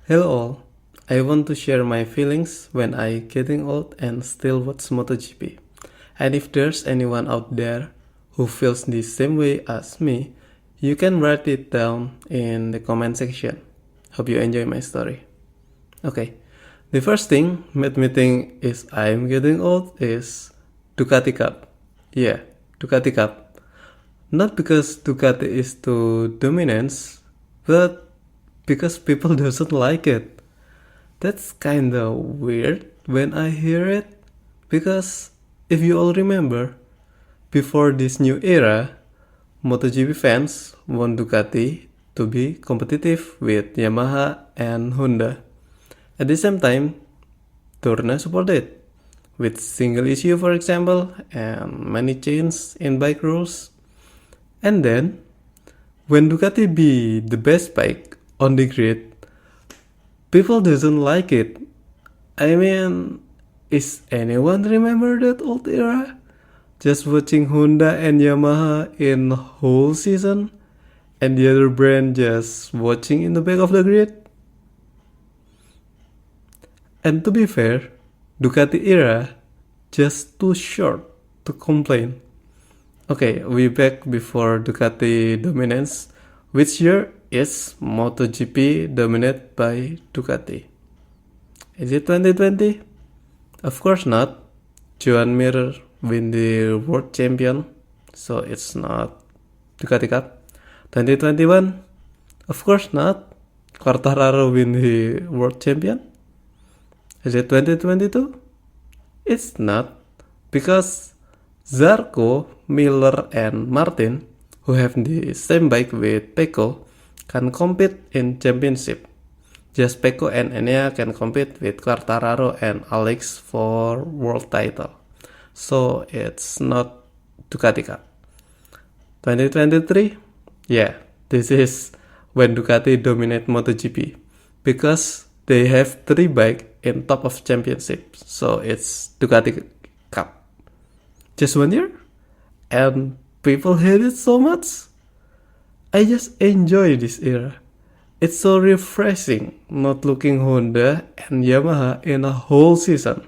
Hello all. I want to share my feelings when I getting old and still watch MotoGP. And if there's anyone out there who feels the same way as me, you can write it down in the comment section. Hope you enjoy my story. Okay, the first thing made me think is I'm getting old is Ducati Cup. Yeah, Ducati Cup. Not because Ducati is too dominant, but because people doesn't like it. That's kinda weird when I hear it, because if you all remember, before this new era, MotoGP fans want Ducati to be competitive with Yamaha and Honda. At the same time, Dorna supported, with single issue for example, and many changes in bike rules. And then, when Ducati be the best bike on the grid, people doesn't like it. I mean, is anyone remember that old era? Just watching Honda and Yamaha in whole season, and the other brand just watching in the back of the grid? And to be fair, Ducati era just too short to complain. Okay, we back before Ducati dominance. Which year is MotoGP dominated by Ducati? Is it 2020? Of course not. Joan Mir win the world champion, so it's not Ducati Cup. 2021? Of course not. Quartararo win the world champion. Is it 2022? It's not, because Zarco, Miller, and Martin, who have the same bike with Pecco, can compete in championship. Just Pecco and Enea can compete with Quartararo and Alex for world title. So it's not Ducati Cup. 2023? Yeah, this is when Ducati dominate MotoGP, because they have 3 bike in top of championship. So it's Ducati Cup. Just 1 year? And people hate it so much? I just enjoy this era. It's so refreshing not looking Honda and Yamaha in a whole season.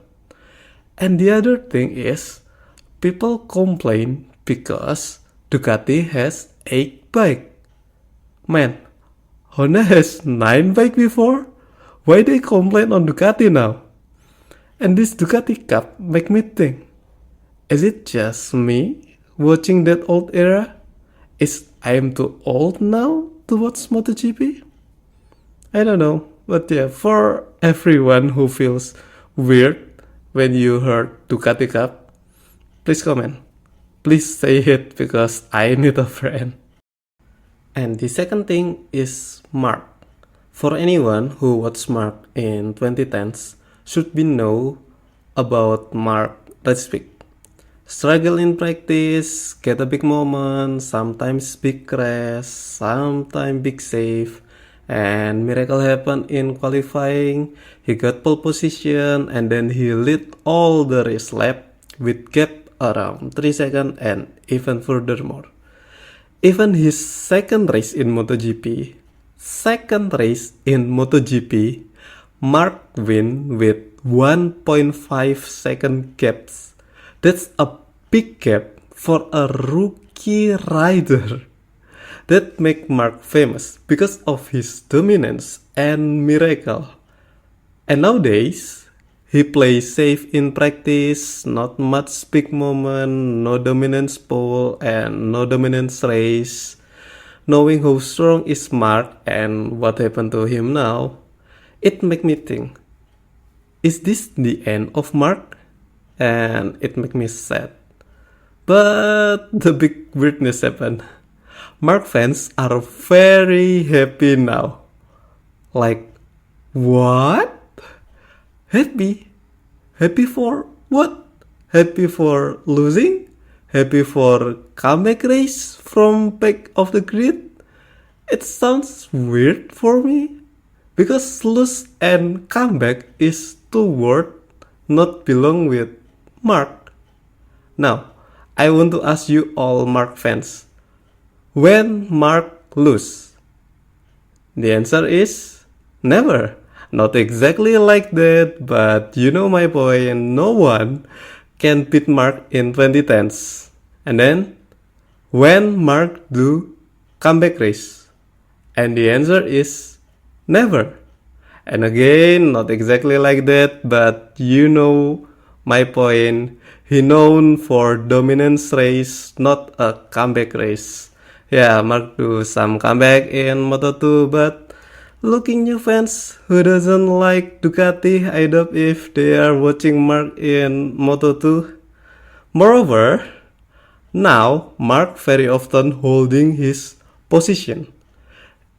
And the other thing is, people complain because Ducati has 8 bike. Man, Honda has 9 bike before? Why they complain on Ducati now? And this Ducati Cup make me think, is it just me watching that old era? Is I am too old now to watch MotoGP? I don't know, but yeah, for everyone who feels weird when you heard Ducati Cup, please comment. Please say it, because I need a friend. And the second thing is Mark. For anyone who watched Mark in 2010s, should be know about Mark Raceway. Struggle in practice, get a big moment, sometimes big crash, sometimes big save, and miracle happened in qualifying. He got pole position, and then he lead all the race lap with gap around 3 seconds, and even furthermore. Even his second race in MotoGP, Mark win with 1.5 second gaps. That's a big gap for a rookie rider. That make Mark famous because of his dominance and miracle. And nowadays, he plays safe in practice, not much big moment, no dominance pole, and no dominance race. Knowing how strong is Mark and what happened to him now, it make me think, is this the end of Mark? And it make me sad. But the big weirdness happened. Mark fans are very happy now. Like, what? Happy? Happy for what? Happy for losing? Happy for comeback race from back of the grid? It sounds weird for me, because lose and comeback is two words not belong with Mark. Now, I want to ask you all Mark fans, when Mark lose? The answer is never. Not exactly like that, but you know my point. No one can beat Mark in 2010s. And then, when Mark do comeback race? And the answer is never. And again, not exactly like that, but you know my point. He known for dominance race, not a comeback race. Yeah, Mark do some comeback in Moto2, but looking new fans who doesn't like Ducati, I doubt if they are watching Mark in Moto2. Moreover, now Mark very often holding his position.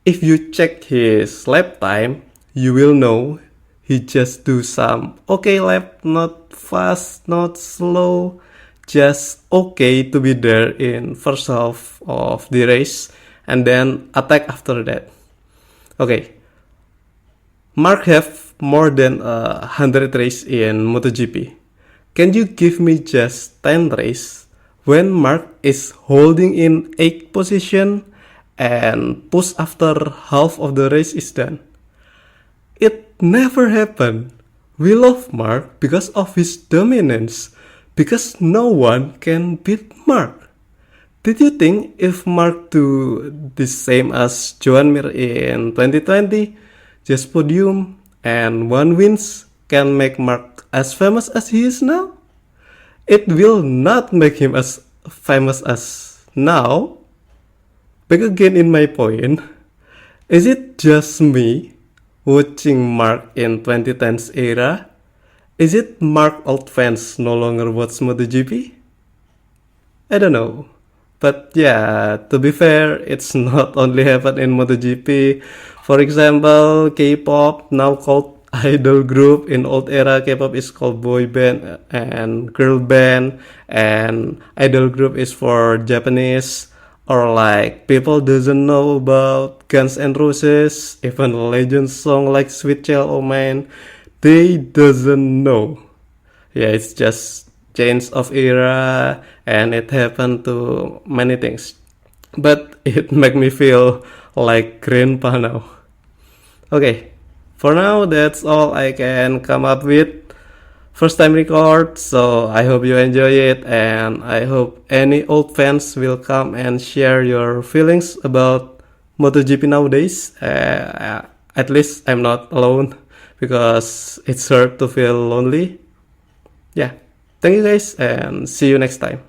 If you check his lap time, you will know he just do some okay lap, not fast, not slow, just okay to be there in first half of the race and then attack after that. Okay, Mark have more than 100 race in MotoGP. Can you give me just 10 race when Mark is holding in 8th position and push after half of the race is done? It never happened. We love Mark because of his dominance, because no one can beat Mark. Did you think if Mark do the same as Joan Mir in 2020, just podium and one wins can make Mark as famous as he is now? It will not make him as famous as now. Back again in my point, is it just me watching Mark in 2010s era? Is it Mark old fans no longer watch MotoGP? I don't know. But yeah, to be fair, it's not only happen in MotoGP. For example, K-pop, now called idol group. In old era, K-pop is called boy band and girl band, and idol group is for Japanese. Or like people doesn't know about Guns N' Roses, even a legend song like Sweet Child O' Mine, they doesn't know. Yeah, it's just change of era and it happened to many things. But it make me feel like grandpa now. Okay, for now that's all I can come up with. First time record, so I hope you enjoy it and I hope any old fans will come and share your feelings about MotoGP nowadays. At least I'm not alone because it's hard to feel lonely. Yeah, thank you guys and see you next time.